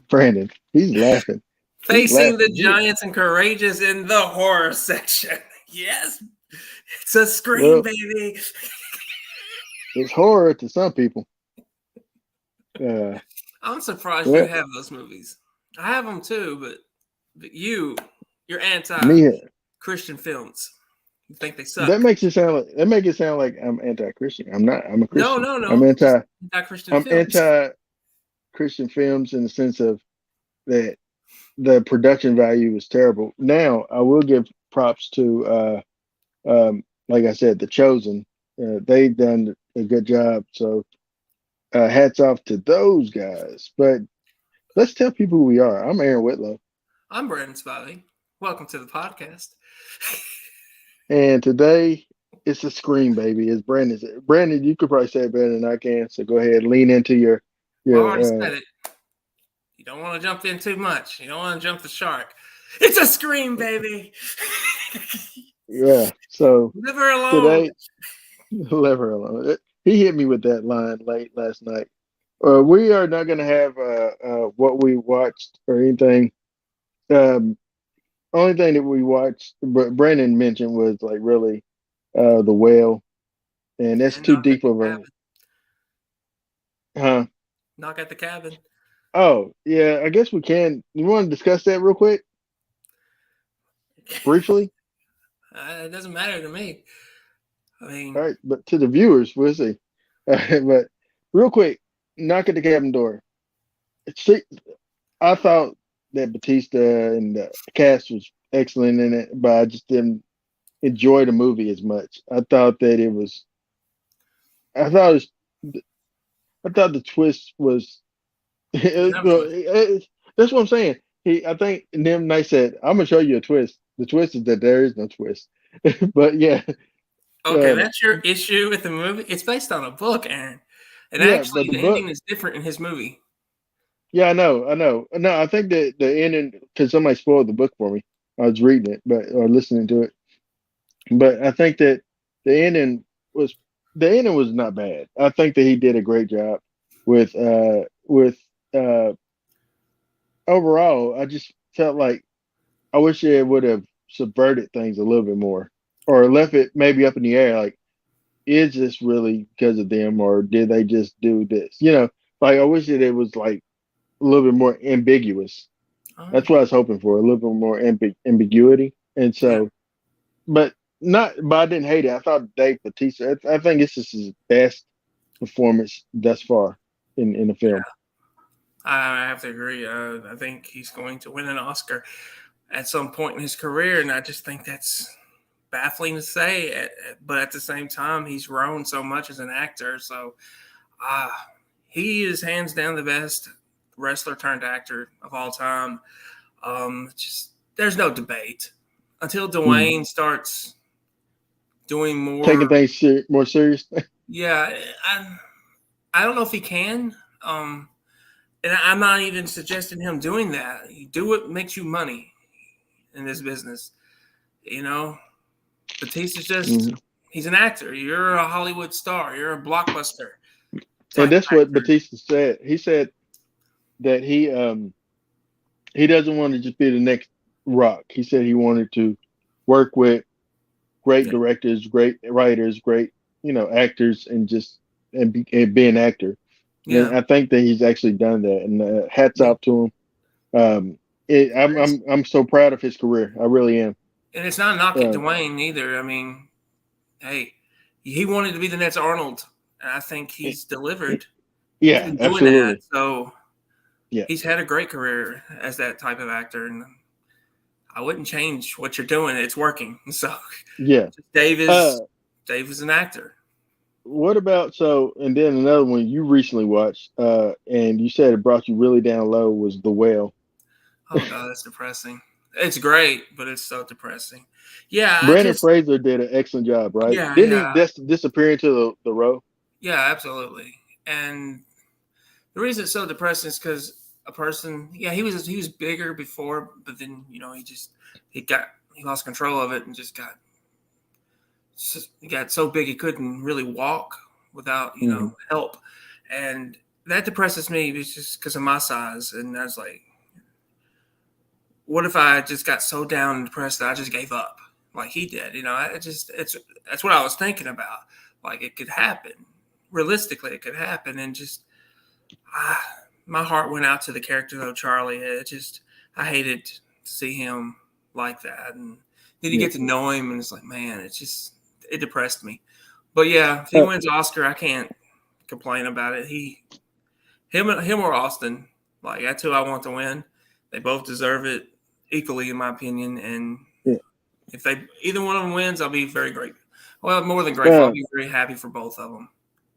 Brandon, he's laughing. He's Facing the laughing. giants and courageous in the horror section. Yes, it's a scream, Well, baby. it's horror to some people. Uh, I'm surprised you well, have those movies. I have them too, but you're anti me, Christian films. You think they that suck? makes it sound like that make it sound like I'm anti-Christian. I'm not. I'm a No, Christian. no, I'm no. Just anti. anti Christian I'm films. anti-Christian films in the sense of that the production value is terrible. Now, I will give props to, like I said, The Chosen. They've done a good job. So, hats off to those guys. But let's tell people who we are. I'm Aaron Whitlow, I'm Brandon Spivey. Welcome to the podcast. and today it's a scream, baby. As Brandon said. Brandon, you could probably say it better than I can. So go ahead, lean into your Well, I already your. said it. You don't want to jump in too much. You don't want to jump the shark. It's a scream, baby. Yeah. So Leave her alone. today, leave her alone. He hit me with that line late last night. We are not going to have what we watched or anything. Um, Only thing that we watched, but Brandon mentioned was like really the whale, and that's And too knock at deep the of a. cabin. Huh? Knock at the cabin. Oh yeah, I guess we can. You want to discuss that real quick, briefly? It doesn't matter to me. I All mean, right, but to the viewers, we'll see. But real quick, knock at the cabin door. See, I thought that Batista and the cast was excellent in it, but I just didn't enjoy the movie as much. I thought that it was. I thought it was, I thought the twist was. didn't have a twist. That's what I'm saying. I think, and then they said, "I'm gonna show you a twist." The twist is that there is no twist. But yeah, Okay, um, that's your issue with the movie. It's based on a book, Aaron. And yeah, actually, but the the book. ending is different in his movie. Yeah, I know. No, I think that the ending because somebody spoiled the book for me. I was reading it, but or listening to it. But I think that the ending was the ending was not bad. I think that he did a great job with uh overall. I just felt like I wish it would have subverted things a little bit more, or left it maybe up in the air. Like, is this really because of them, or did they just do this? Like I wish that it was like a little bit more ambiguous. Oh, That's what I was hoping for, a little bit more ambiguity. And yeah. so, but not, but I didn't hate it. I thought Dave Bautista. I think this is his best performance thus far in the film. I have to agree. I think he's going to win an Oscar at some point in his career, and I just think that's baffling to say. But at the same time, he's grown so much as an actor. So uh, he is hands down the best wrestler turned actor of all time. Just there's no debate until Mhm. Dwayne starts doing Taking more. things more serious. Yeah, I don't know if he can. And I'm not even suggesting him doing that. You do what makes you money in this business. You know, Batista's just Mhm. he's an actor. You're a Hollywood star. You're a blockbuster And type that's what actor. Batista said. He said that he doesn't want to just be the next Rock. He said he wanted to work with great Yeah. directors, great writers, great actors, and be an actor. And Yeah. I think that he's actually done that. And hats Yeah. off to him. I'm so proud of his career. I really am. And it's not a knock at Uh, Dwayne either. I mean, hey, he wanted to be the next Arnold, and I think it- he's delivered. He's yeah, been doing that, absolutely. so Yeah, he's had a great career as that type of actor, and I wouldn't change what you're doing. It's working. So yeah. Dave Uh, is Dave is an actor. what about and then another one you recently watched, and you said it brought you really down low was The Whale. Oh God, that's depressing. It's great, but it's so depressing. Yeah, I Brandon just Fraser did an excellent job, right? yeah, Didn't he yeah, disappear into the row? yeah, absolutely. And the reason it's so depressing is because a person, yeah, he was bigger before, but then he lost control of it and just he got so big he couldn't really walk without Hmm. help, and that depresses me. It's just because of my size, and I was like, what if I just got so down and depressed that I just gave up, like he did? It's that's what I was thinking about. Like it could happen, realistically, it could happen, and just ah, my heart went out to the character though, Charlie. It just I hated to see him like that, and then you Yeah. get to know him, and it's like, man, it depressed me. But yeah, if he Uh, wins Oscar, I can't complain about it. Him or Austin, like that's who I want to win. They both deserve it equally, in my opinion. And yeah. if they either one of them wins, I'll be very grateful. Well, more than grateful, I'll Uh, be very happy for both of them,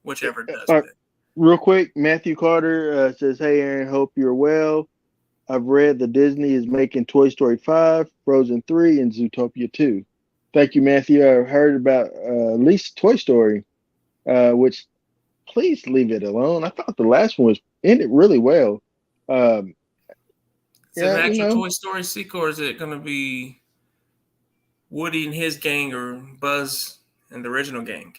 whichever does uh, win. Real quick, Matthew Carter says, "Hey, Aaron, hope you're well. I've read that Disney is making Toy Story 5, Frozen 3, and Zootopia 2. Thank you, Matthew. I heard about at least Toy Story, which please leave it alone. I thought the last one was ended really well. Um, Is it an yeah, actual Toy Story sequel, or is it going to be Woody and his gang, or Buzz and the original gang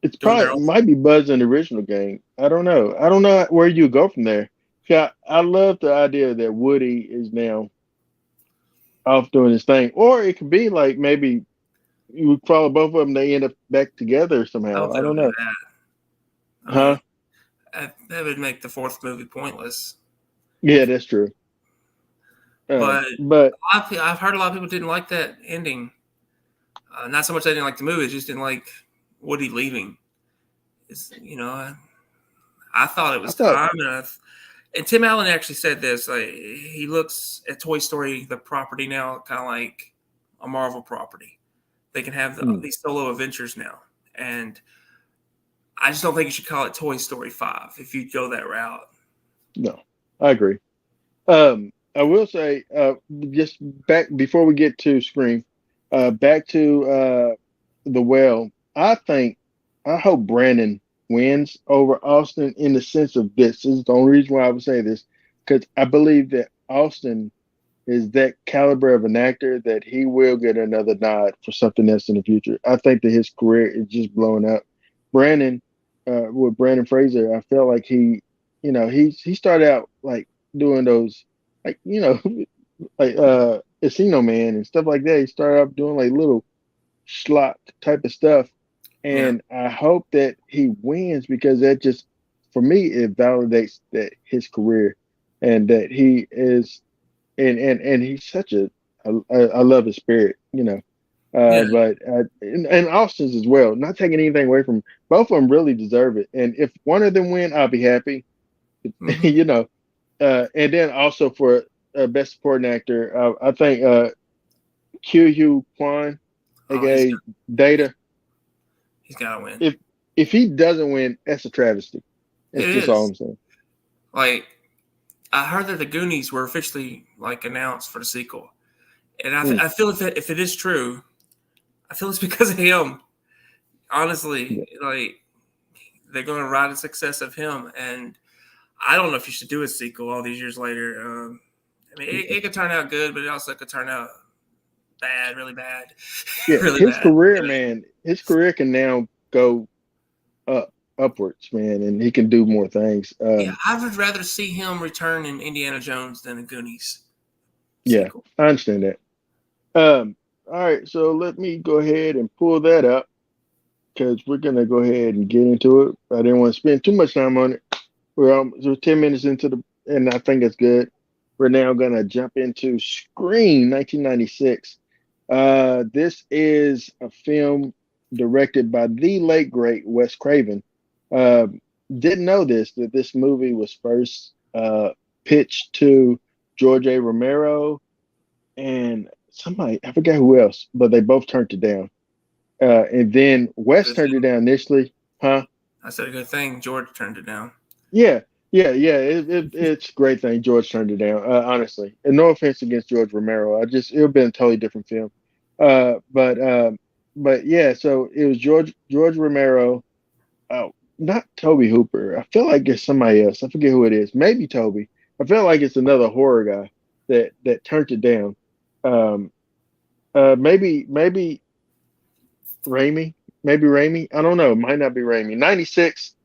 it's doing probably their own might thing? be Buzz in the original game. I don't know. I don't know where you go from there. Yeah, I love the idea that Woody is now off doing his thing, or it could be like maybe you would follow both of them. They end up back together I somehow. hope I they don't don't do know, that. I huh? mean, that would make the fourth movie pointless. Yeah, that's true. But But I've heard a lot of people didn't like that ending. Not so much they didn't like the movie, just didn't like Woody leaving. It's, I thought it I was thought, time, and Tim Allen actually said this. Like, he looks at Toy Story, the property now, kind of like a Marvel property. They can have hmm, these solo adventures now, and I just don't think you should call it Toy Story 5 if you go that route. no, I agree. I will say, just back before we get to Scream, back to the well. I hope Brandon wins over Austin in the sense of this. This is the only reason why I would say this because I believe that Austin is that caliber of an actor that he will get another nod for something else in the future. I think that his career is just blowing up. Brandon, with Brandon Fraser, I felt like he started out like doing those like like Encino Man and stuff like that. He started off doing like little schlock type of stuff, Yeah, and I hope that he wins because that just for me it validates that his career and that he is and he's such I love his spirit, yeah, but and Austin's as well. Not taking anything away from both of them, really deserve it. And if one of them win, I'll be happy. hmm you know. And then also for best supporting actor, I think Q Kwan, oh, he's aka Data. he's got to win. If if he doesn't win, that's a travesty. It That's just all is I'm saying. like I heard that the Goonies were officially like announced for the sequel, and Mm, I feel if it is true, I feel it's because of him. yeah, Honestly, like they're going to ride the success of him, and I don't know if you should do a sequel all these years later. I mean, yeah. it could turn out good, but it also could turn out bad, really bad, Yeah, really his bad. career, man, his career can now go up upwards, man, and he can do more things. Yeah, I would rather see him return in Indiana Jones than a Goonies Yeah, sequel. I understand that. All right, so let me go ahead and pull that up because we're gonna go ahead and get into it. I didn't want to spend too much time on it. We're 10 minutes into and I think it's good. We're now gonna jump into Scream, 1996. This is a film directed by the late great Wes Craven. Uh, didn't know that this movie was first pitched to George A. Romero and somebody, I forget who else, but they both turned it down. And then Wes Good turned it thing. down initially, huh? I said a good thing. George turned it down. Yeah, yeah. It's a great thing George turned it down, honestly. And no offense against George Romero, it would have been a totally different film. Uh, but um, but yeah, so it was George Romero. Oh, not Toby Hooper. I feel like it's somebody else. I forget who it is. Maybe Toby. I feel like it's another horror guy that turned it down. Um, maybe Raimi. Maybe Raimi. I don't know. Might not be Raimi. 96.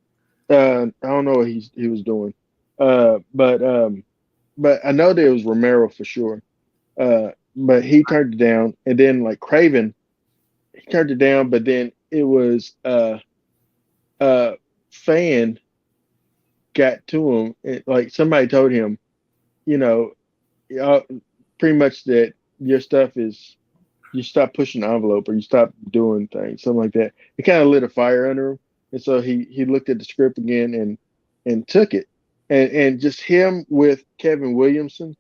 I don't know what he was doing. But I know that it was Romero for sure. But he turned it down, and then like Craven, he turned it down, but then it was uh fan got to him, like somebody told him, you know, uh, pretty much that your stuff is you stop pushing the envelope or you stop doing things, something like that. It kind of lit a fire under him, and so he looked at the script again and took it, and just him with Kevin Williamson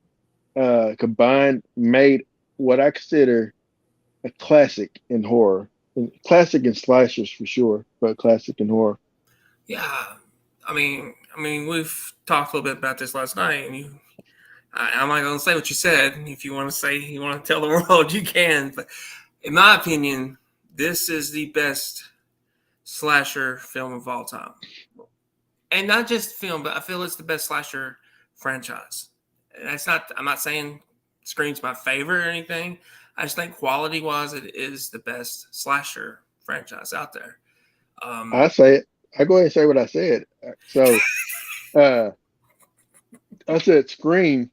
combined made what I consider a classic in horror, classic in slashers for sure, but classic in horror. Yeah, we've talked a little bit about this last night, and I'm not going to say what you said. If you want to say, you want to tell the world, you can. But in my opinion, this is the best slasher film of all time, and not just film, but I feel it's the best slasher franchise. That's not. I'm not saying Scream's my favorite or anything. I just think quality wise, it is the best slasher franchise out there. I Um, say it. I go ahead and say what I said. So uh, I said Scream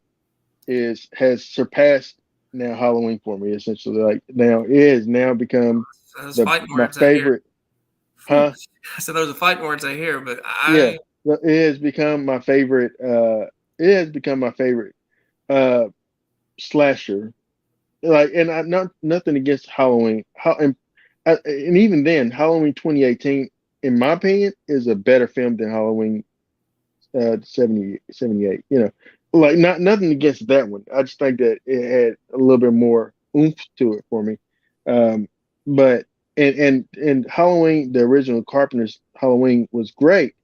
is has surpassed now Halloween for me essentially. Like now it has now become those the fighting my words I hear. favorite, Whew. huh? So those are fighting words I hear, but Yeah, I it has become my favorite. It has become my favorite uh slasher. Like, and I not nothing against Halloween. And even then, Halloween 2018, in my opinion, is a better film than Halloween 78. You know, like not nothing against that one. I just think that it had a little bit more oomph to it for me. Um, but and Halloween, the original Carpenter's Halloween was great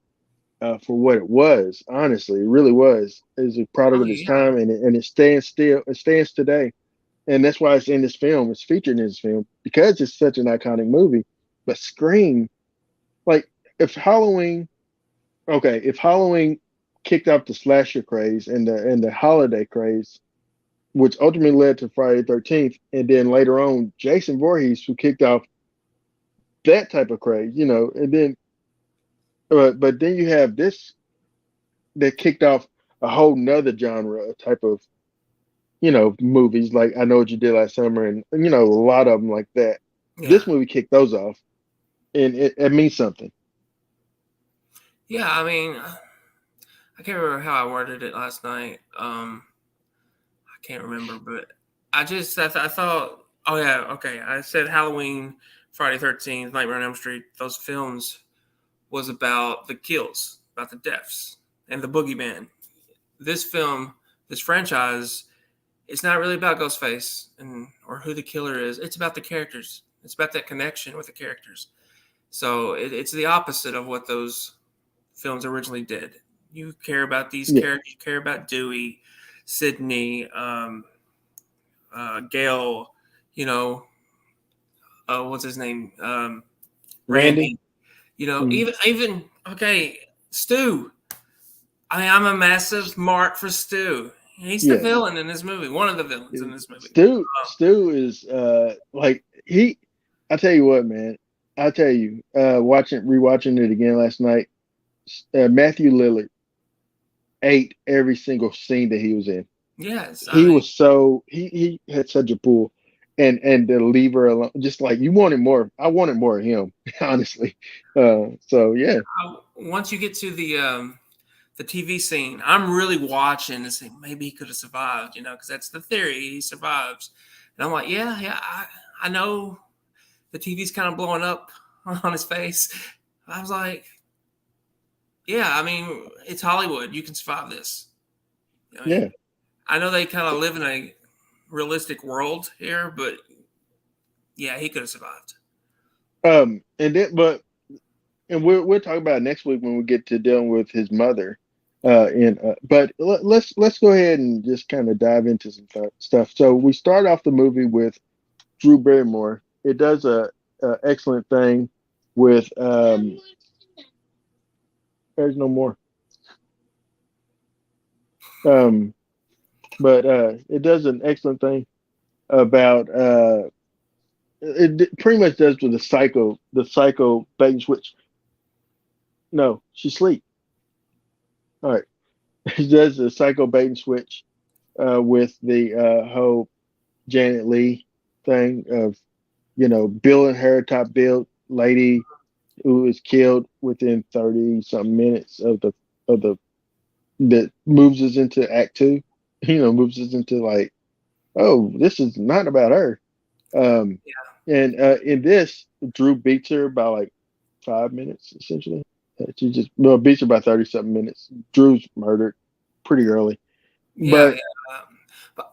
for what it was. Honestly, it really was. It was a product oh of its yeah, time, and it stands still. It stands today, and that's why it's in this film. It's featured in this film because it's such an iconic movie. But Scream, like if Halloween okay, if Halloween kicked off the slasher craze and the holiday craze, which ultimately led to Friday the 13th, and then later on Jason Voorhees, who kicked off that type of craze, you know, and then but then you have this that kicked off a whole nother genre type of movies like I Know What You Did Last Summer, and a lot of them like that. yeah, This movie kicked those off, and it means something. yeah. I can't remember how I worded it last night. I can't remember, but I thought, oh yeah, okay. I said Halloween, Friday 13th, Nightmare on Elm Street. Those films was about the kills, about the deaths, and the boogeyman. This film, this franchise, it's not really about Ghostface and or who the killer is. It's about the characters. It's about that connection with the characters. So it's the opposite of what those films originally did. You care about these Yeah, characters. You care about Dewey, Sydney, Gail. You know, what's his name? Randy. Randy. You know, Mhm. even okay, Stu. I'm a massive mark for Stu. He's the Yeah, villain in this movie. One of the villains in this movie. Stu is like he. I tell you what, man. I tell you, rewatching it again last night. Matthew Lillard ate every single scene that he was in. Yes, He was so he had such a pull, and to leave her alone, just like you wanted more. I wanted more of him, honestly. So yeah, once you get to the TV scene, I'm really watching and saying maybe he could have survived, because that's the theory. He survives. And I'm like, yeah, I know the TV's kind of blowing up on his face. I was like, yeah, it's Hollywood. You can survive this. yeah. I know they kind of live in a realistic world here, but yeah, he could have survived. And then, and we'll talk about it next week when we get to dealing with his mother. But let's go ahead and just kind of dive into some stuff. So we start off the movie with Drew Barrymore. It does a excellent thing with there's no more. Um, but it does an excellent thing about pretty much does with the psycho bait and switch. No, she sleep. All right. He does the psycho bait and switch with the whole Janet Lee thing of billing her top build lady who is killed within 30 something minutes of the that moves us into act two. Moves us into like, oh, this is not about her. Um, and in this, Drew beats her by like 5 minutes essentially. She just well beats her by 30 something minutes. Drew's murdered pretty early, Yeah, but yeah. But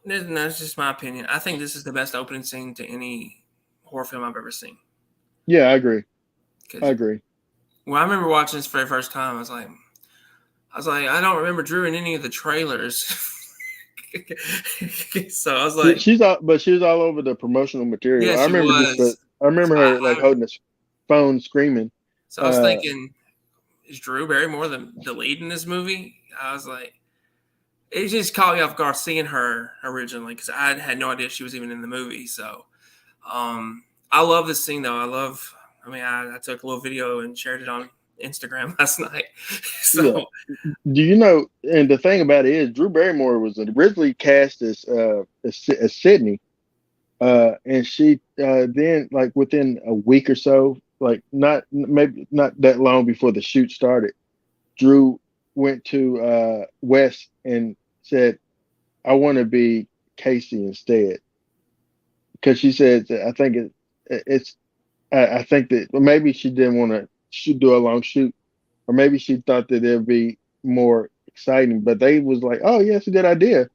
that's just my opinion. I think this is the best opening scene to any horror film I've ever seen. yeah, I agree. I Because agree. when I remember watching this for the first time, I was like, I don't remember Drew in any of the trailers. So I was like, But she was all over the promotional material. yeah, I she remember just was. I remember So her like holding the phone screaming. I was Uh, thinking, is Drew Barrymore the lead in this movie? I was like, it just caught me off guard seeing her originally because I had no idea she was even in the movie. So I love this scene though. I mean, I took a little video and shared it on Instagram last night. yeah. So Do you know? And the thing about it is, Drew Barrymore was originally cast as Sydney, and she then like within a week or so, like not maybe not that long before the shoot started, Drew went to Wes and said, "I want to be Casey instead," because she said that I think it's I think that maybe she didn't want to shoot do a long shoot, or maybe she thought that it'd be more exciting. But they was like, "Oh, yeah, it's a good idea,"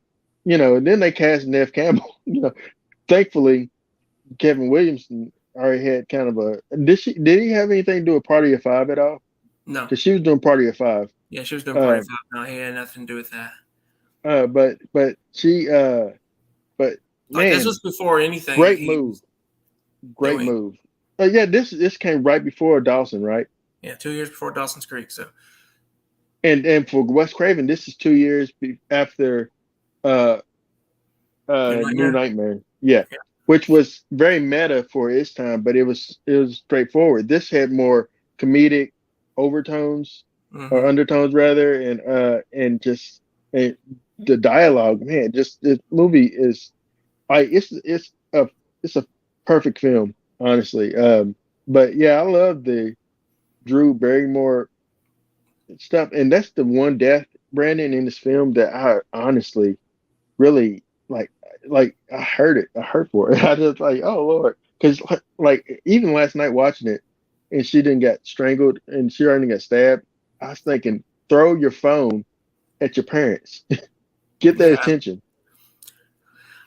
And then they cast Nev Campbell. Thankfully, Kevin Williamson already had kind of a. Did he have anything to do with Party of Five at all? no, Because she was doing Party of Five. yeah, she was doing Party of Um, Five. No, he had nothing to do with that. but she but Like this man, was before anything great he move, was great doing. move. Yeah, this came right before Dawson, right? Yeah, 2 years before Dawson's Creek. So And for Wes Craven, this is 2 years after uh New New Nightmare. Nightmare. Yeah. Yeah. Which was very meta for its time, but it was straightforward. This had more comedic overtones or Mm-hmm. undertones rather, and just and the dialogue, man, just this movie is it's a perfect film, honestly. But yeah, I love the Drew Barrymore stuff, and that's the one death, Brandon, in this film that I honestly really like I heard it. I heard for it. I just like, oh Lord. Because like even last night watching it and she didn't get strangled and she already got stabbed, I was thinking, throw your phone at your parents. Get their Yeah, attention.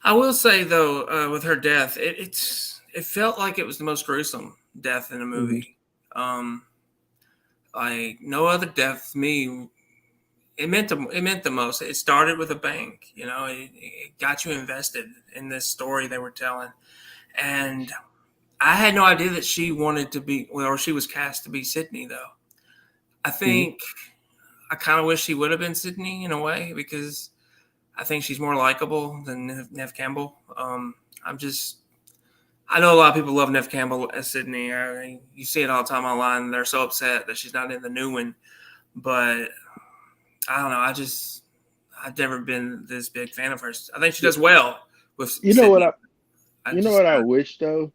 I will say though, with her death, it felt like it was the most gruesome death in a Hmm. movie. Um, like no other death to me. It meant the most. It started with a bang. It got you invested in this story they were telling, and I had no idea that she wanted to be, well, or she was cast to be Sydney though. I Hmm. think I kind of wish she would have been Sydney in a way because I think she's more likable than Nev Campbell. I'm just I know a lot of people love Nev Campbell as Sydney. You see it all the time online. They're so upset that she's not in the new one. But I don't know. I've never been this big fan of hers. I think she does well with You know what Sydney. I I you know just what I I, wish though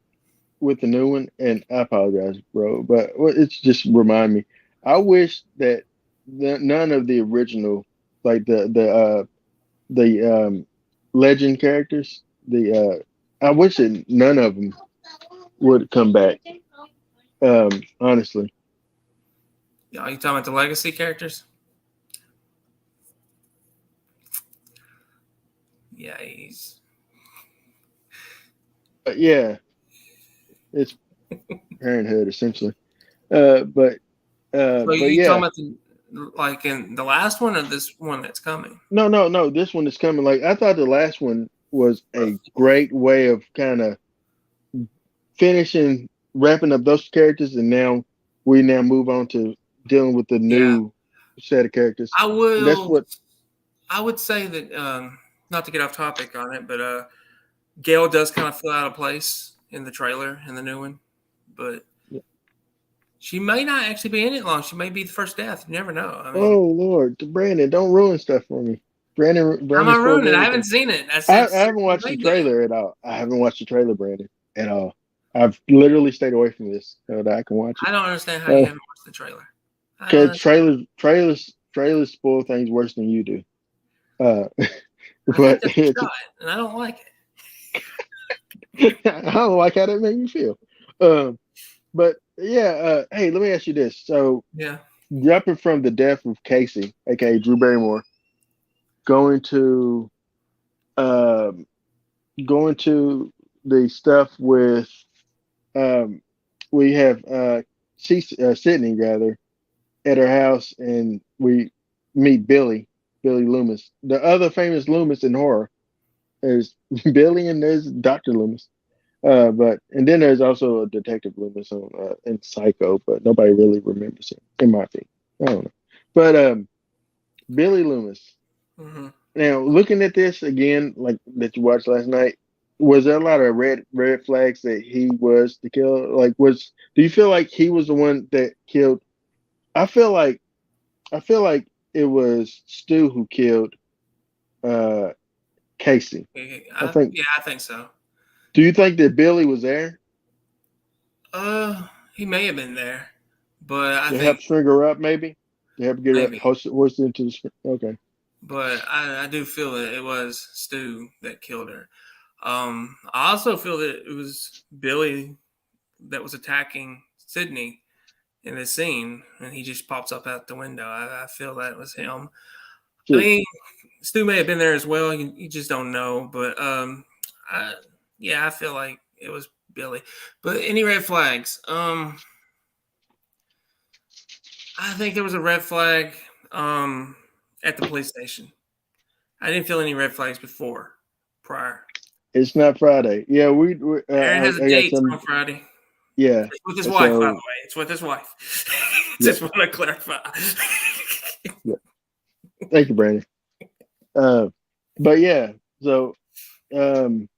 with the new one, and I apologize, bro, but it's just remind me. I wish that none of the original, like the legend characters, I wish that none of them would come back. Honestly, are you talking about the legacy characters? Yeah, he's. but yeah, it's parenthood essentially. But You talking yeah, about like in the last one or this one that's coming? no, no, no. This one is coming. Like I thought, the last one was a great way of kind of finishing, wrapping up those characters, and now we now move on to dealing with the Yeah, new set of characters. I And that's will. what. I would say that not to get off topic on it, but Gail does kind of feel out of place in the trailer in the new one. But She may not actually be in it long. She may be the first death. You never know. I mean, Oh Lord, Brandon, don't ruin stuff for me. how am Brandon I spoils ruining it? I haven't everything. seen it. That's I that's haven't watched the may be. trailer at all. I haven't watched the trailer, Brandon, at all. I've literally stayed away from this so that I can watch I it. don't understand how you haven't watched the trailer. I don't Because understand. trailers spoil things worse than you do. Uh, I think but that's a shot, and I don't like it. I don't like how that made me feel. Um, but yeah, hey, let me ask you this. So Yeah. jumping from the death of Casey, aka Drew Barrymore, going to um, going to the stuff with um, we have Sydney rather at her house, and we meet Billy Loomis. The other famous Loomis in horror is Billy, and there's Doctor Loomis. But and then there's also a Detective Loomis on in Psycho, but nobody really remembers him, in my opinion. I don't know. But Billy Loomis. Hmm. Now looking at this again, like that you watched last night, was there a lot of red flags that he was the killer? Like, do you feel like he was the one that killed? I feel like I feel like it was Stu who killed uh Casey. I think. Yeah, I think so. Do you think that Billy was there He may have been there, but I to help think string her up, maybe to help get her maybe. hoisted into the screen? Okay. But I do feel that it was Stu that killed her. I also feel that it was Billy that was attacking Sydney in this scene, and he just pops up out the window. I feel that was him. I Shit. mean, Stu may have been there as well. You just don't know, but I, yeah, I feel like it was Billy. But any red flags? I think there was a red flag um, at the police station. I didn't feel any red flags prior. It's not Friday. Yeah, Aaron has a I got date some. on Friday. Yeah. It's with his wife, by the So way. It's with his wife. yeah, Just want to clarify. yeah. Thank you, Brandon. Uh, but yeah. So um,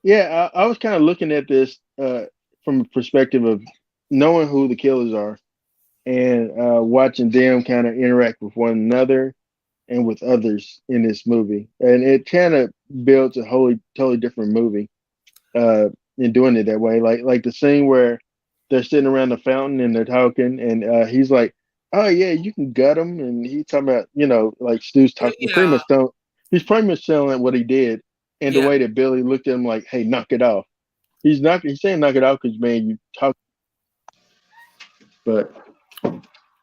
yeah, I was kind of looking at this from a perspective of knowing who the killers are and watching them kind of interact with one another and with others in this movie, and it kind of builds a wholly totally different movie in doing it that way. Like the scene where they're sitting around the fountain and they're talking, and he's like, "Oh yeah, you can gut him," and he's talking about like Stu's talking pretty Yeah, much telling he's pretty much telling what he did, and the yeah, way that Billy looked at him like, "Hey, knock it off." He's saying knock it off because man, you talk, but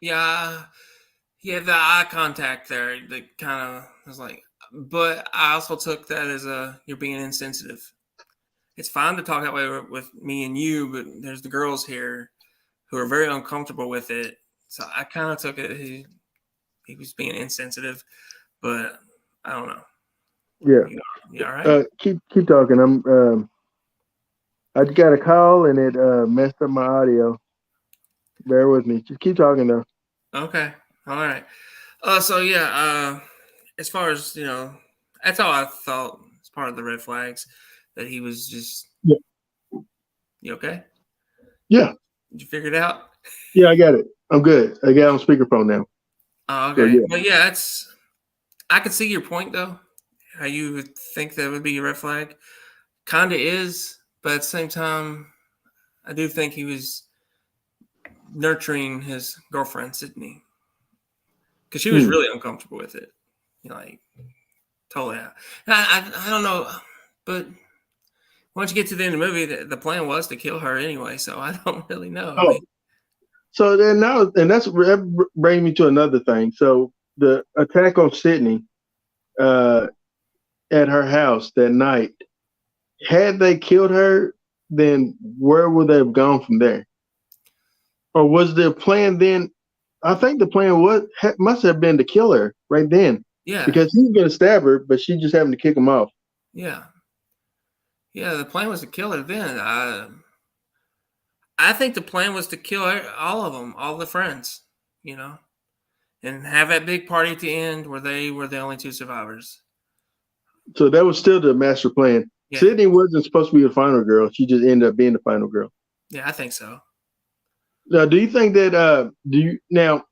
yeah. Yeah, the eye contact there, the kind of was like, but I also took that as you're being insensitive. It's fine to talk that way with me and you, but there's the girls here who are very uncomfortable with it. So I kind of took it he was being insensitive, but I don't know. yeah, You all right? keep talking. I got a call and it messed up my audio. Bear with me. Just keep talking though. Okay, all right. So yeah, as far as that's all I thought as part of the red flags that he was just Yeah, you okay? yeah, Did you figure it out? yeah. I got it. I'm good. I got it on speakerphone now. Oh, So okay. yeah, But yeah, it's I could see your point though. How you would think that would be a red flag. Kinda is, but at the same time, I do think he was nurturing his girlfriend Sydney because she was hmm. really uncomfortable with it. Like totally. I don't know, but once you get to the end of the movie, the plan was to kill her anyway. So I don't really know. I Oh, mean, so then now, and that brings me to another thing. So the attack on Sydney uh, at her house that night. Had they killed her, then where would they have gone from there? Or was the plan then? I think the plan must have been to kill her right then, yeah, because he was going to stab her, but she just happened to kick him off. yeah, yeah. The plan was to kill her. Then I think the plan was to kill all of them, all the friends. You know, and have that big party at the end where they were the only two survivors. So that was still the master plan. Yeah, Sydney wasn't supposed to be the final girl. She just ended up being the final girl. yeah, I think so. Now, do you think that do you now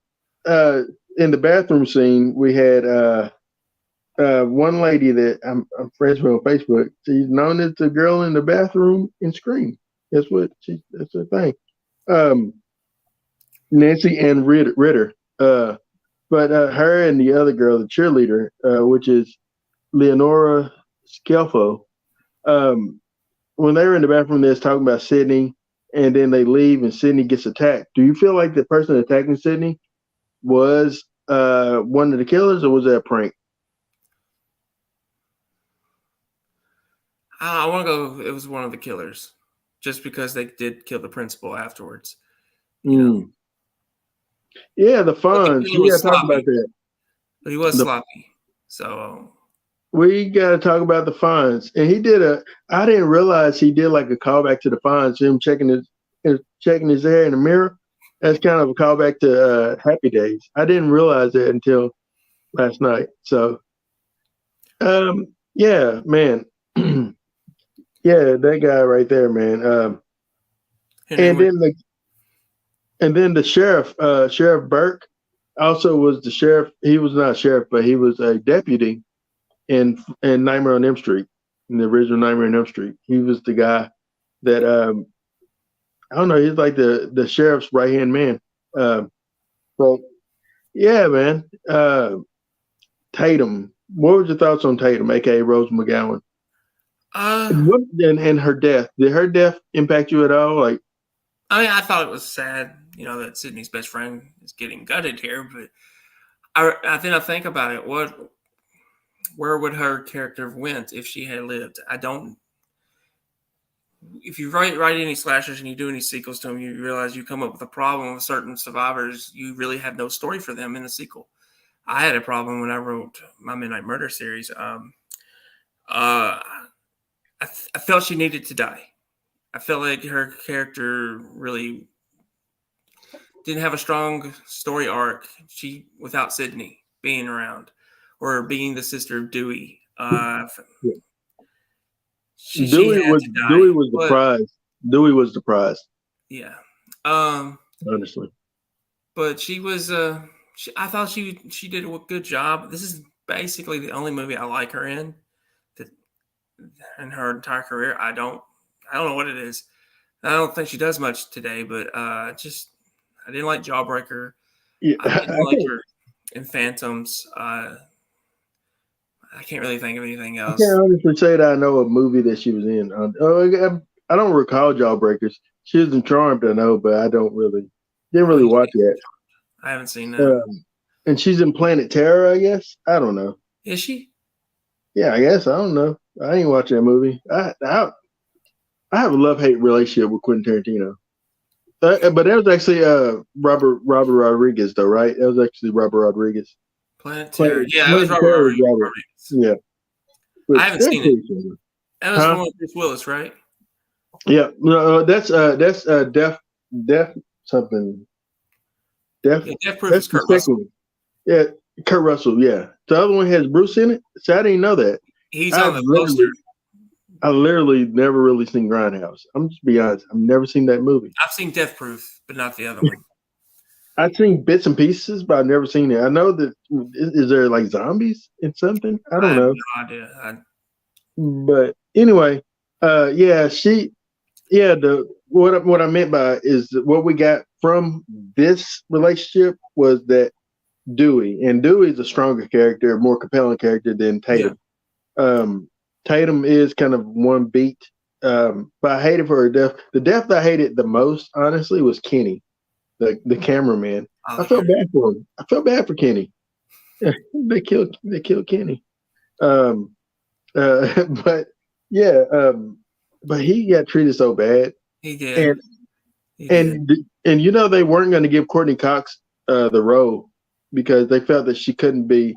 uh in the bathroom scene we had one lady that I'm friends with on Facebook. She's known as the girl in the bathroom in Scream. That's her thing. Um, Nancy Ann Ritter. But her and the other girl, the cheerleader, which is Leonora Scelfo, um, when they were in the bathroom, they was talking about Sydney, and then they leave, and Sydney gets attacked. Do you feel like the person attacking Sydney was one of the killers, or was that a prank? I want to go. It was one of the killers, just because they did kill the principal afterwards. You know, Mm. Yeah, the but the Fonz. killer We was gotta talk about sloppy. that. But he was The sloppy. So We gotta talk about the Fonz, and he did a. I didn't realize he did like a callback to the Fonz. Him checking his hair in the mirror. That's kind of a callback to Happy Days. I didn't realize that until last night. So, yeah, man, yeah, that guy right there, man. Henry And went. then the sheriff, Sheriff Burke, also was the sheriff. He was not a sheriff, but he was a deputy in Nightmare on Elm Street, in the original Nightmare on Elm Street. He was the guy that I don't know. He's like the sheriff's right hand man. So yeah, man. Tatum. What were your thoughts on Tatum, aka Rose McGowan? Uh, And her death? Did her death impact you at all? Like, I mean, I thought it was sad, that Sydney's best friend is getting gutted here. But I think about it. Where would her character have went if she had lived? I don't. If you write any slashers and you do any sequels to them, you realize you come up with a problem with certain survivors. You really have no story for them in the sequel. I had a problem when I wrote my Midnight Murder series. Uh, I felt she needed to die. I felt like her character really didn't have a strong story arc. She without Sydney being around or being the sister of Dewey. She had to die. Dewey was the But prize. Dewey was the prize. yeah. Um, Honestly, but she was I thought she did a good job. This is basically the only movie I like her in that in her entire career. I don't know what it is. I don't think she does much today, but just I didn't like Jawbreaker. yeah. I didn't like her in Phantoms. I can't really think of anything I can't else. honestly say that I know a movie that she was in. I don't recall Jawbreakers. She was in Charmed, I know, but I don't really didn't Oh really yeah, watch that. I haven't seen that. Um, and she's in Planet Terror, I guess. I don't know. Is she? Yeah, I guess I don't know. I ain't watch that movie. I have a love hate relationship with Quentin Tarantino. But that was actually Robert Rodriguez though, right? That was actually Robert Rodriguez. Planet Terror. Yeah, it was Planet Robert Terror was Robert. Rodriguez. Yeah, but I haven't they're seen it. pretty similar. That was the Huh? one with Bruce Willis, right? Yeah, no, that's Deaf something. Deaf. Yeah, Death Proof That's is the Kurt second Russell. one. Yeah, Kurt Russell. Yeah, the other one has Bruce in it. So I didn't know that. He's on I've the poster. literally, I literally never really seen Grindhouse. I'm just be honest. I've never seen that movie. I've seen Death Proof, but not the other one. I've seen bits and pieces, but I've never seen it. I know that is there like zombies in something? I I don't have know. no idea. But anyway, yeah, the what I meant by is that what we got from this relationship was that Dewey is a stronger character, a more compelling character than Yeah. Tatum. Tatum is kind of one beat, but I hated for her death. The death I hated the most, honestly, was Kenny, the cameraman. Oh, I the felt character. bad for him. I felt bad for Kenny. They killed Kenny. Um, but yeah, but he got treated so bad, He did. and He did. and they weren't going to give Courtney Cox the role because they felt that she couldn't be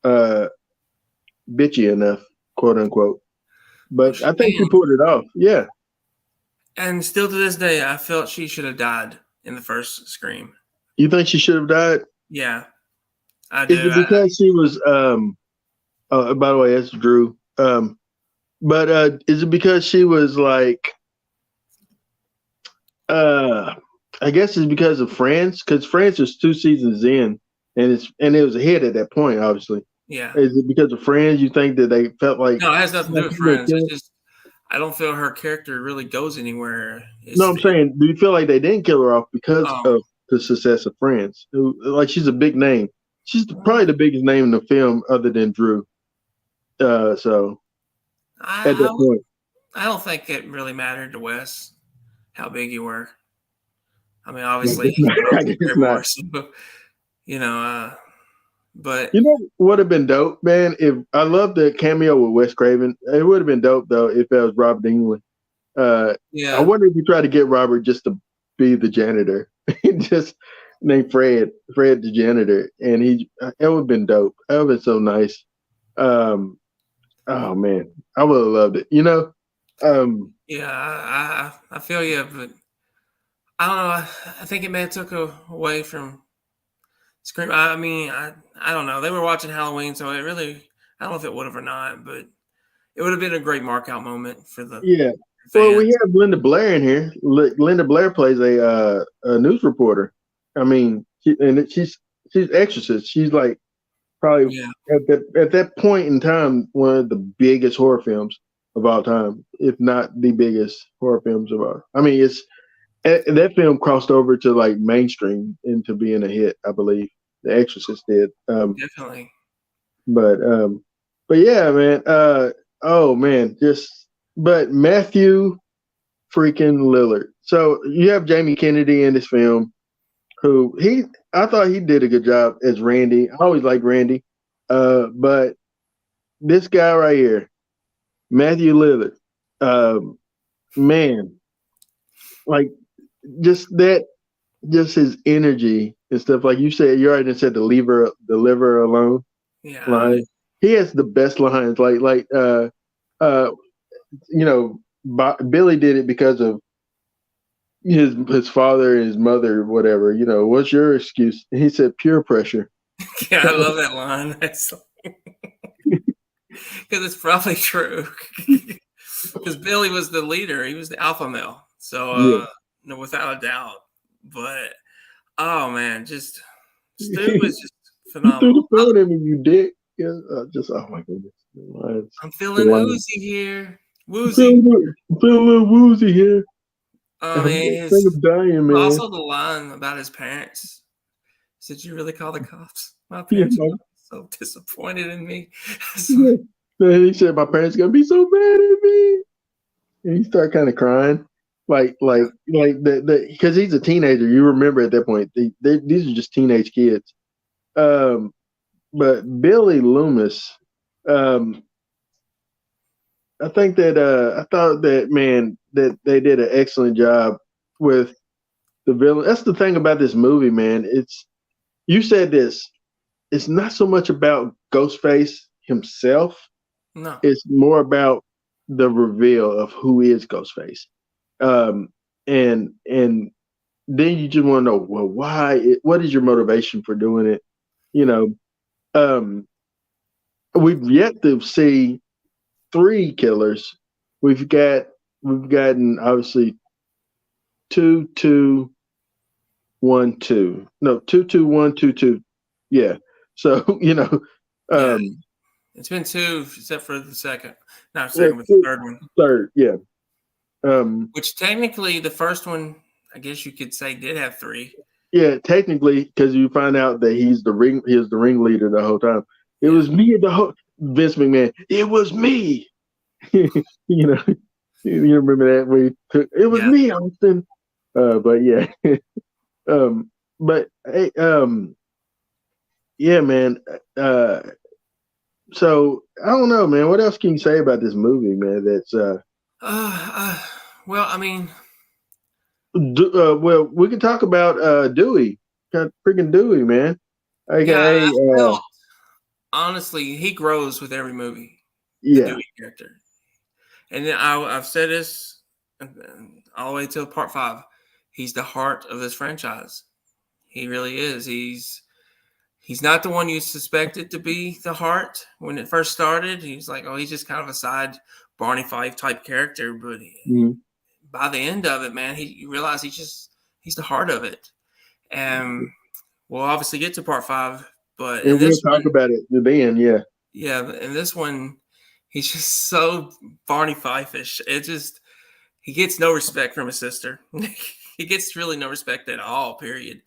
uh, bitchy enough, quote unquote. Well, But she I think she can. pulled it off. Yeah. And still to this day, I felt she should have died in the first Scream. You think she should have died? Yeah, I Is do. it because she was by the way, that's Drew. But is it because she was like I guess it's because of Friends, because Friends is 2 seasons in, and it was a hit at that point. Obviously, Yeah. is it because of Friends? You think that they felt No, it has nothing to do like with he's gonna Friends. kill It's it? just I don't feel her character really goes anywhere. No, It's I'm saying, do you feel like they didn't kill her off because um of the success of Friends? Like she's a big name. She's probably the biggest name in the film, other than Drew. So at I that point, I don't think it really mattered to Wes how big you were. I mean, I obviously guess he not. I grows guess way not. more, so you know. But You know, would have been dope, man. If I love the cameo with Wes Craven, it would have been dope though if it was Robert England. Uh, I yeah, wonder if you try to get Robert just to be the janitor, just named Fred the janitor, and it would have been dope. That would have been so nice. Um, oh man, I would have loved it. You know, um, yeah, I feel you, but I don't know. I think it may have took away from Scream. I mean, I don't know. They were watching Halloween, so it really I don't know if it would have or not, but it would have been a great markout moment for the yeah. Well, we fans. have Linda Blair in here. Linda Blair plays a news reporter. I mean, she's Exorcist. She's like probably Yeah, at that point in time one of the biggest horror films of all time, if not the biggest horror films of all. I mean, that film crossed over to like mainstream into being a hit. I believe The Exorcist did. definitely. But but yeah, man. Oh man, just but Matthew freaking Lillard. So you have Jamie Kennedy in this film, who I thought he did a good job as Randy. I always liked Randy, but this guy right here, Matthew Lillard, um, man, like just that, just his energy and stuff. Like you said, you already said the liver alone Yeah, line. He has the best lines. Uh, you know, Billy did it because of his father and his mother, whatever. You know, what's your excuse? And he said pure pressure. yeah, I love that line. That's because it's probably true. Because Billy was the leader, he was the alpha male. So, Yeah. no, without a doubt. But oh man, just Stu was just You threw phenomenal. the phone at me, you dick. Yeah, just oh my goodness. I'm The feeling line. oozy here, I'm woozy. feeling, I'm feeling a little woozy here. I I'm mean, think of dying, man. also the line about his parents. Did you really call the cops? My Yeah, parents are so disappointed in me. So, yeah. And he said my parents gonna be so mad at me. And he started kind of crying. Like the because he's a teenager. You remember at that point, these are just teenage kids. Um, but Billy Loomis, um, I think that I thought that man that they did an excellent job with the villain. That's the thing about this movie, man. You said this. It's not so much about Ghostface himself. no, It's more about the reveal of who is Ghostface. Um, and then you just want to know, well, what is your motivation for doing it? You know, um, we've yet to see three killers. We've gotten obviously 2-2-1-2. No, 2-2-1-2-2. Yeah. So yeah, um, it's been two, except for the second, not well, second, but the third one. third, yeah. Um, Which technically, the first one, I guess you could say, did have three. yeah, technically, because you find out that he was the ringleader the whole time. It Yeah, was me the whole Vince McMahon. It was me. you know, you remember that where he took it was yeah. me, Austin. But yeah, um, but hey, yeah, man. Uh, so I don't know, man. What else can you say about this movie, man? That's Uh, uh, well, I mean, well, we can talk about Dewey, freaking Dewey, man. yeah, AKA, I felt honestly he grows with every movie, the yeah, Dewey character, and then I've said this all the way till part five. He's the heart of this franchise. He really is. He's not the one you suspected to be the heart when it first started. He's like, oh, he's just kind of a side Barney Fife type character, but mhm. by the end of it, man, you realize he's just He's the heart of it. And we'll obviously get to part 5, but in And we'll this talk one, about it at the end. Yeah. yeah, in this one, he's just so Barney Fife-ish. It just he gets no respect from his sister. He gets really no respect at all. Period.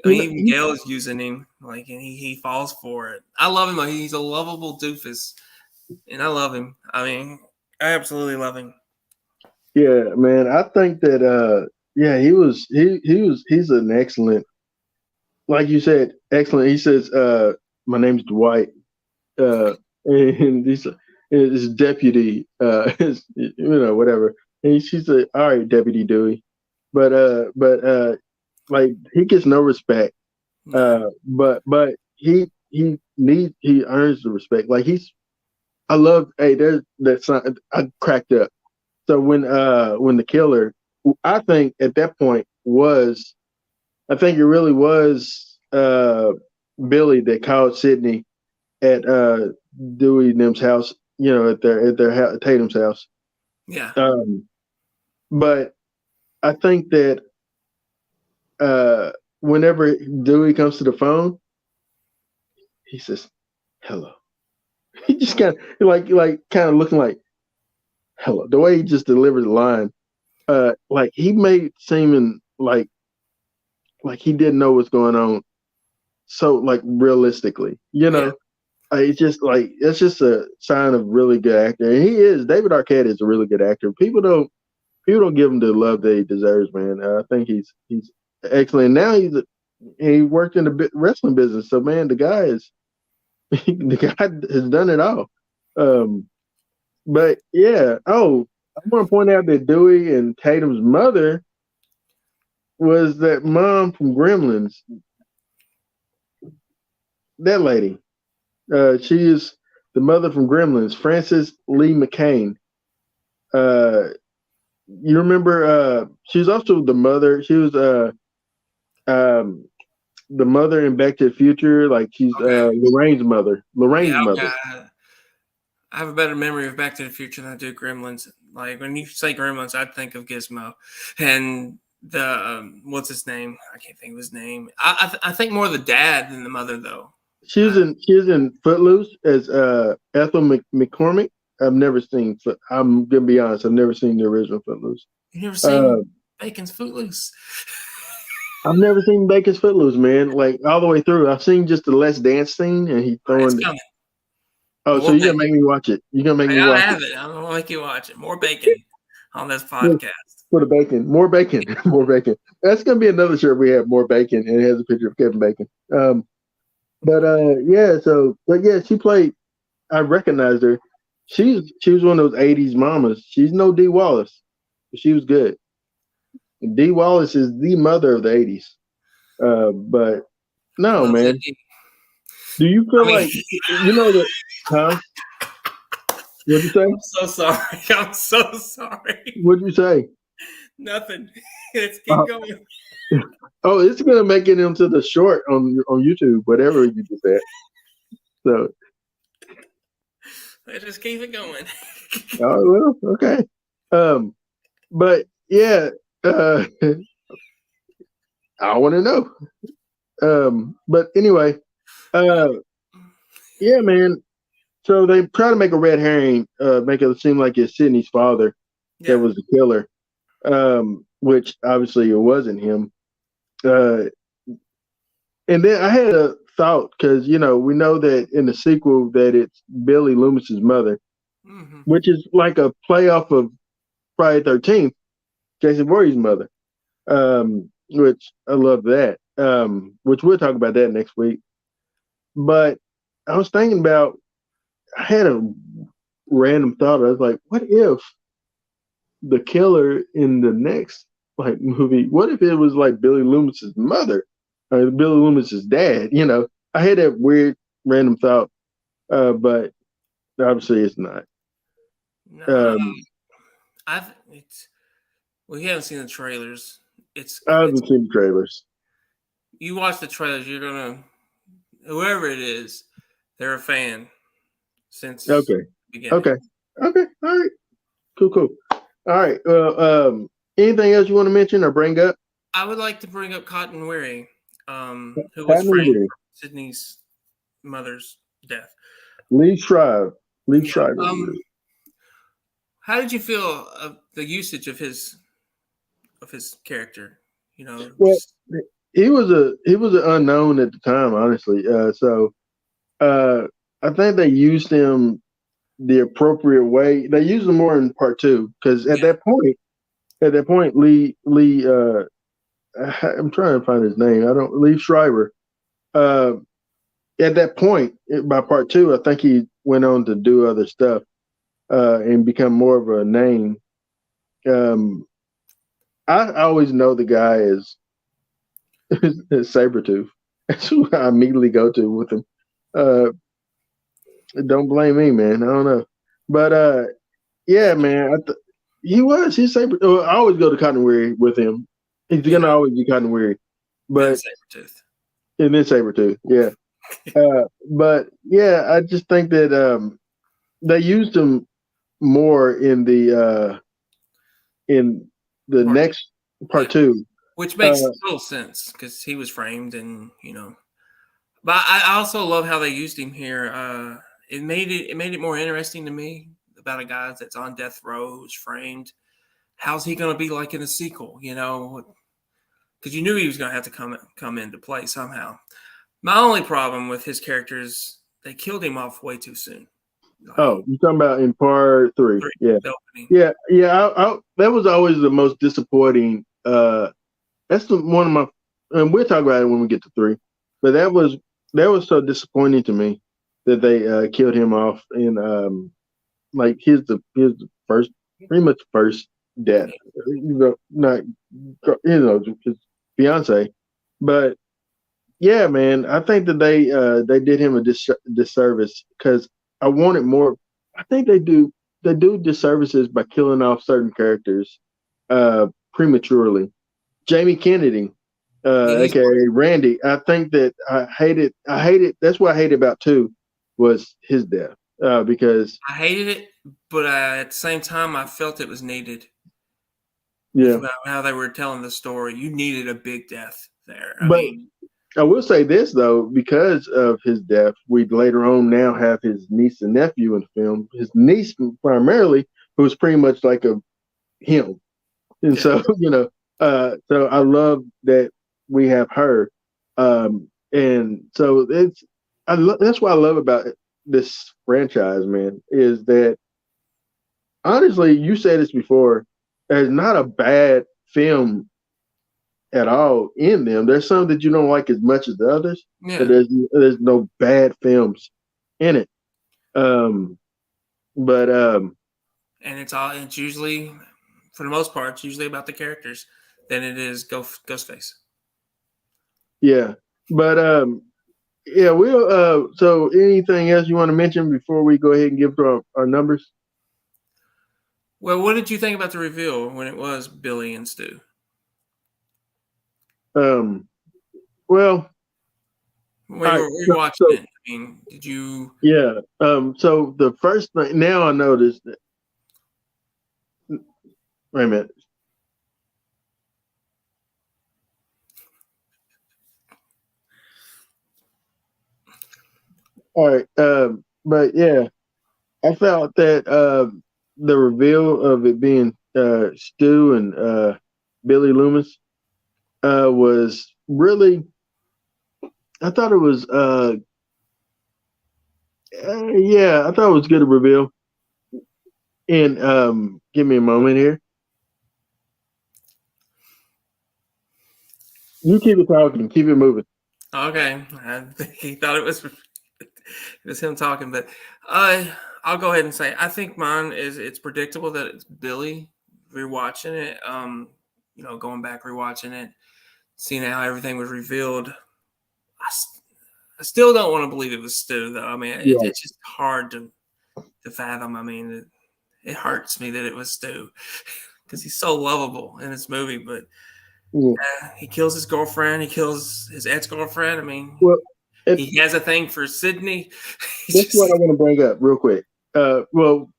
I You mean, know, even Gail's using him, like, and he falls for it. I love him. Though. He's a lovable doofus, and I love him. I mean, I absolutely love him. yeah, man. I think that yeah, he's an excellent, like you said, excellent. He says, my name's Dwight, and he's his deputy, whatever. And she said, all right, Deputy Dewey. But like he gets no respect. No, But he earns the respect. Like I love, hey, there's that sign. I cracked up. So when the killer, I think at that point I think it really was Billy that called Sydney at Dewey and them's house, at Tatum's house. yeah, Um, but I think that uh, whenever Dewey comes to the phone, he says, "Hello." He just kind of like kind of looking like hello. The way he just delivered the line, like he made seeming like he didn't know what's going on. So like realistically, yeah, it's just like it's just a sign of really good actor. And he is David Arquette is a really good actor. People don't give him the love that he deserves, man. I think he's excellent. Now he worked in the wrestling business, so man, the guy has done it all. Um, but yeah, oh, I want to point out that Dewey and Tatum's mother was that mom from Gremlins. That lady. She is the mother from Gremlins, Frances Lee McCain. Uh, you remember? She was also the mother. She was um, the mother in Back to the Future. Like she's okay, Lorraine's mother. yeah, Lorraine's okay. mother. I have a better memory of Back to the Future than I do Gremlins. Like when you say Gremlins, I'd think of Gizmo, and the what's his name? I can't think of his name. I think more of the dad than the mother though. She was in Footloose as Ethel McCormick. I've never seen. I'm gonna be honest. I've never seen the original Footloose. You never Uh, seen Bacon's Footloose? I've never seen Bacon's Footloose, man. Like all the way through. I've seen just the Let's Dance scene, and he It's throwing. coming. Oh, so More you're gonna bacon. make me watch it? You're gonna make I me gotta watch it have it. I'm gonna make you watch it. More bacon on this podcast. for the bacon. More bacon. More bacon. That's gonna be another shirt we have. More bacon, and it has a picture of Kevin Bacon. But yeah. So, but yeah, she played. I recognized her. She was one of those '80s mamas. She's no Dee Wallace. But she was good. Dee Wallace is the mother of the '80s. But no, Well, man. Do you feel I mean, like that? Huh? What'd you say? I'm so sorry. I'm so sorry. What'd you say? Nothing. Let's Uh, keep going. oh, it's gonna make it into the short on YouTube, whatever you just said. So, Let's just keep it going. oh well, okay. Um, but yeah, I want to know. But anyway, uh, yeah, man. So they try to make a red herring, make it seem like it's Sydney's father that Yeah. was the killer, which obviously it wasn't him. Uh, and then I had a thought because we know that in the sequel that it's Billy Loomis's mother, Mm-hmm. which is like a playoff of Friday 13th, Jason Voorhees' mother, which I love that. Which we'll talk about that next week. But I was thinking about, I had a random thought. I was like, what if the killer in the next like movie, what if it was like Billy Loomis's mother or Billy Loomis's dad? I had that weird random thought, but obviously it's not. No, Um, it's we haven't seen the trailers. I It's haven't seen the trailers. you watch the trailers, you're gonna whoever it is, they're a fan since Okay, the beginning. okay, okay. All right, cool. All right. Well, anything else you want to mention or bring up? I would like to bring up Cotton Weary, who was Cotton framed Weary, for Sydney's mother's death. Lee Shriver, Lee Yeah. Shriver. How did you feel of the usage of his character? You know, Well, just he was an unknown at the time, honestly. Uh, I think they used him the appropriate way. They used him more in part two because yeah. at that point, Lee, I'm trying to find his name. I don't Lee Shriver. Uh, at that point, by part two, I think he went on to do other stuff and become more of a name. Um, I always know the guy is Sabretooth. That's who I immediately go to with him. Uh, don't blame me, man. I don't know, but yeah, man, he's Saber. I always go to Cotton Weary with him. He's Yeah. gonna always be Cotton Weary, Then but Sabretooth. and then Sabretooth, yeah. But yeah, I just think that they used him more in the Part next Yeah. part two. Which Uh, makes total sense because he was framed, and But I also love how they used him here. It made it more interesting to me about a guy that's on death row who's framed. How's he going to be like in a sequel? Because you knew he was going to have to come into play somehow. My only problem with his character is they killed him off way too soon. Like oh, you talking about in part three? three, Yeah, the opening. yeah. That was always the most disappointing. That's one of my, and we'll talk about it when we get to three. But that was so disappointing to me that they killed him off, and like here's the first, pretty much first death. Not his fiance, but yeah, man, I think that they did him a disservice because I wanted more. I think they do disservices by killing off certain characters prematurely. Jamie Kennedy, He's aka Randy. I think that I hated. That's what I hated about two was his death because I hated it, but at the same time, I felt it was needed with yeah. how they were telling the story. You needed a big death there. I But mean, I will say this though, because of his death, we later on now have his niece and nephew in the film. His niece primarily, who's pretty much like a him, and yeah. so so I love that we have her, and so that's what I love about this franchise, man, is that honestly, you said this before, there's not a bad film at all in them. There's some that you don't like as much as the others, but Yeah. there's no bad films in it. Um, but And it's usually, for the most part, it's usually about the characters than it is Ghostface. yeah, but yeah, we'll. So anything else you want to mention before we go ahead and give our numbers? Well, what did you think about the reveal when it was Billy and Stu? Um, well, When all you right. were rewatching So it, I mean, did you? yeah. So the first thing now I noticed. Wait a minute. All right. But yeah, I felt that the reveal of it being Stu and Billy Loomis was really. I thought it was. Yeah, I thought it was good to reveal. And give me a moment here. You keep it talking. Keep it moving. Okay, I think he thought it was him talking, but I'll go ahead and say I think mine is it's predictable that it's Billy rewatching it. Going back rewatching it, seeing how everything was revealed. I still don't want to believe it was Stu, though. I mean, Yeah. it's just hard to fathom. I mean, it hurts me that it was Stu because he's so lovable in this movie, but Yeah. he kills his girlfriend. He kills his ex-girlfriend. I mean, Well, he has a thing for Sydney. He's that's what I just want to bring up real quick. Well,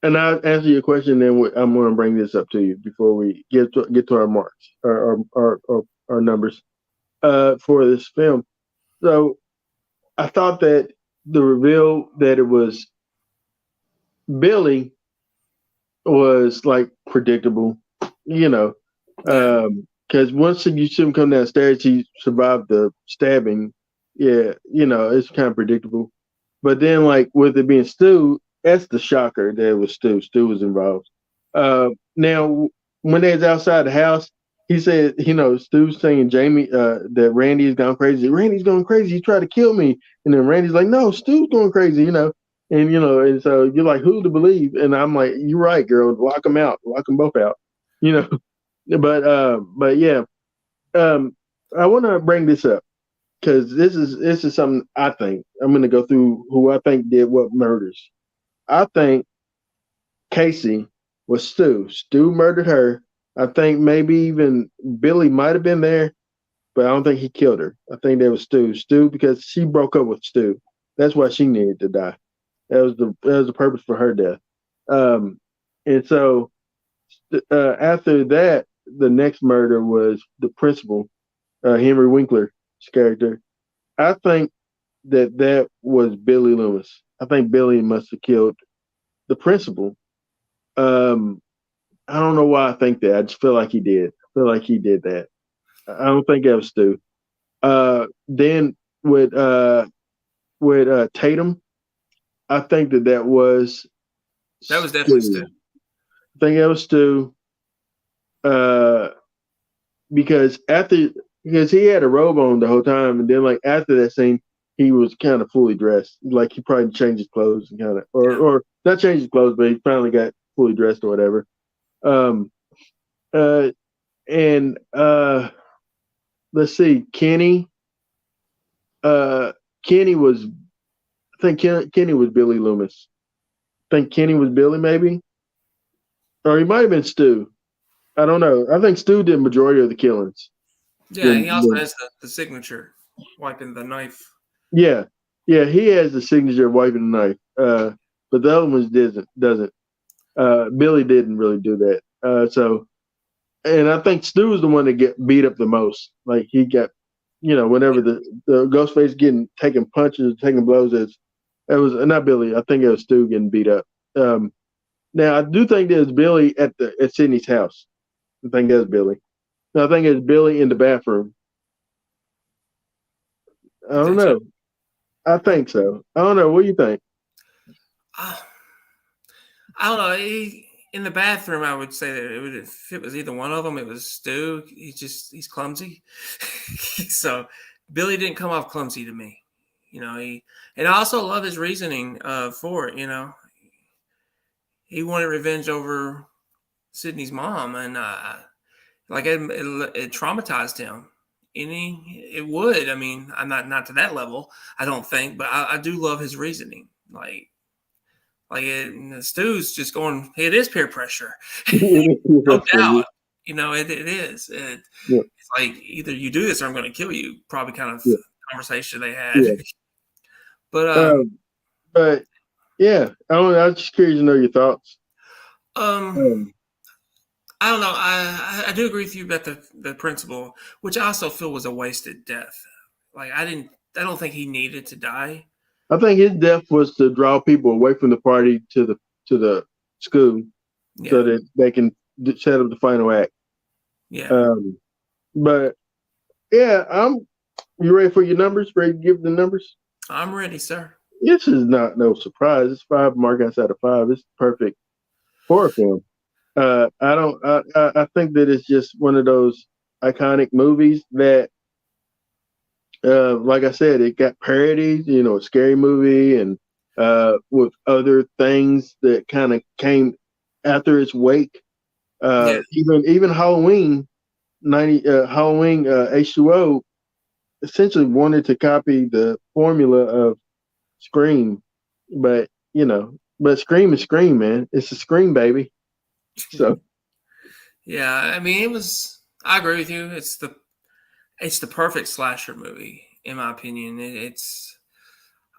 And I'll answer your question. Then I'm going to bring this up to you before we get to our marks or our numbers for this film. So I thought that the reveal that it was Billy was like predictable, you know, Yeah. because once you see him come downstairs, he survived the stabbing. Yeah, it's kind of predictable. But then, like with it being Stu, that's the shocker that it was Stu. Stu was involved. Now, when they was outside the house, he said, Stu's saying Jamie that Randy has gone crazy. Randy's going crazy. He tried to kill me, and then Randy's like, "No, Stu's going crazy." And so you're like, "Who to believe?" And I'm like, "You're right, girl. Lock them out. Lock them both out." You know. But yeah, I want to bring this up because this is something I think I'm going to go through who I think did what murders. I think Casey was Stu. Stu murdered her. I think maybe even Billy might have been there, but I don't think he killed her. I think that was Stu. Stu because she broke up with Stu. That's why she needed to die. That was the purpose for her death. Um, and so after that, the next murder was the principal, Henry Winkler's character. I think that was Billy Loomis. I think Billy must have killed the principal. Um, I don't know why I think that. I just feel like he did. I feel like he did that. I don't think that was Stu. Then with Tatum, I think that was That was definitely Stu. Stu. I think that was Stu. Uh, because he had a robe on the whole time, and then like after that scene, he was kind of fully dressed. Like he probably changed his clothes and kind of, or Yeah. or not changed his clothes, but he finally got fully dressed or whatever. Um, uh, and let's see, Kenny. Uh, Kenny was, I think Kenny was Billy Loomis. I think Kenny was Billy, maybe, or he might have been Stu. I don't know. I think Stu did majority of the killings. Yeah. Then, He also then has the signature wiping the knife. yeah, yeah, he has the signature of wiping the knife. But the other ones doesn't. Billy didn't really do that. And I think Stu was the one that get beat up the most. Like he got, whenever the Ghostface getting taking punches, taking blows, it was not Billy. I think it was Stu getting beat up. Um, Now I do think there's Billy at Sydney's house. I think that's Billy. No, I think it's Billy in the bathroom. I You don't think so? know. I think so. I don't know. What do you think? Uh, I don't know. In the bathroom, I would say that if it was either one of them, it was Stu. He's clumsy. So Billy didn't come off clumsy to me. And I also love his reasoning for it. He wanted revenge over Sydney's mom, and like it traumatized him. And it would. I mean, I'm not to that level, I don't think, but I do love his reasoning. Stu's just going. It is peer pressure, no doubt. It is. Yeah, It's like either you do this or I'm going to kill you. Probably kind of yeah, conversation they had. yeah. But Um, but yeah, I don't. I was just curious to know your thoughts. um, Um, I don't know. I do agree with you about the principal, which I also feel was a wasted death. Like I don't think he needed to die. I think his death was to draw people away from the party to the school so Yeah, that they can set up the final act. yeah. Um, but yeah, You ready for your numbers? Ready to give the numbers? I'm ready, sir. This is not no surprise. It's five markouts out of five. It's perfect horror film. I don't. I think that it's just one of those iconic movies that, like I said, it got parodies. A scary movie, and with other things that kind of came after its wake. Yeah, Even Halloween H2O essentially wanted to copy the formula of Scream, but Scream is Scream, man. It's a Scream, baby. So yeah. I mean, it was. I agree with you. It's the perfect slasher movie in my opinion. It's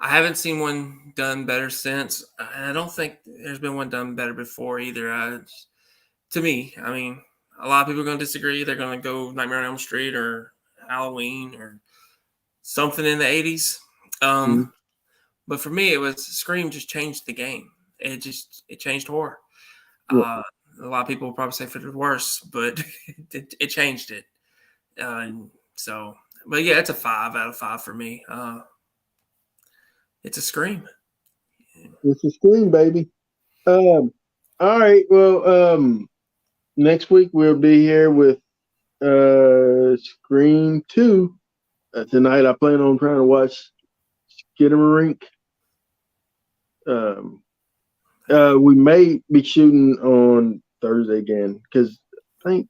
I haven't seen one done better since, and I don't think there's been one done better before either. To me, I mean, a lot of people are going to disagree. They're going to go Nightmare on Elm Street or Halloween or something in the 80s. Mhm. But for me, it was Scream just changed the game. It changed horror. Yeah, Uh, a lot of people will probably say for the worse, but it changed it. So, but yeah, it's a 5 out of 5 for me. It's a Scream. it's a Scream, baby. All right. Well, next week we'll be here with Scream 2. Tonight I plan on trying to watch Skinamarink. Um, we may be shooting on Thursday again because I think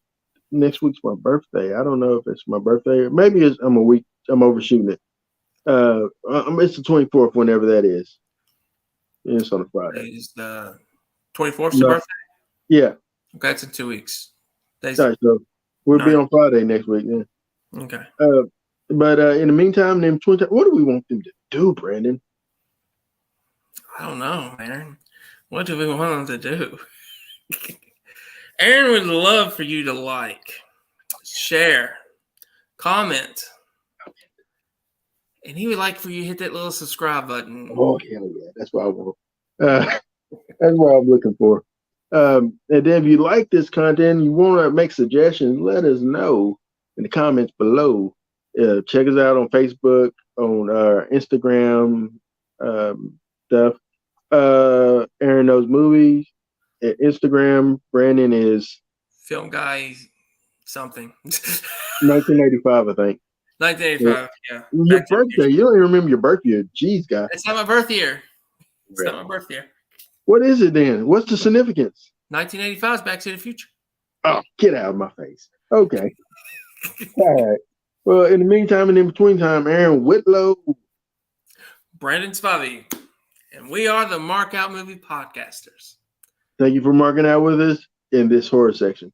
next week's my birthday. I don't know if it's my birthday or maybe I'm a week. I'm overshooting it. It's the 24th, whenever that is. It's on a Friday. Is the 24th your No, birthday? yeah. Okay, it's in 2 weeks. All Days right, so we'll be 9. on Friday next week. Yeah. Okay. But in the meantime, what do we want them to do, Brandon? I don't know, man. What do we want them to do? Aaron would love for you to like, share, comment, and he would like for you to hit that little subscribe button. Oh hell yeah, that's what I want. Uh, that's what I'm looking for. And then if you like this content, you want to make suggestions, let us know in the comments below. Check us out on Facebook, on Instagram, stuff. Aaron knows movies. At Instagram, Brandon is Film guy, something. 1985, I think. 1985. Yeah. Your Back to the birthday. Future. You don't even remember your birthday. Jeez, guy. It's not my birth year. It's Right. not my birth year. What is it then? What's the significance? 1985 is Back to the Future. Oh, get out of my face. Okay. All right. Well, in the meantime and in between time, Aaron Whitlow. Brandon Spivey. And we are the Markout Movie Podcasters. Thank you for marking out with us in this horror section.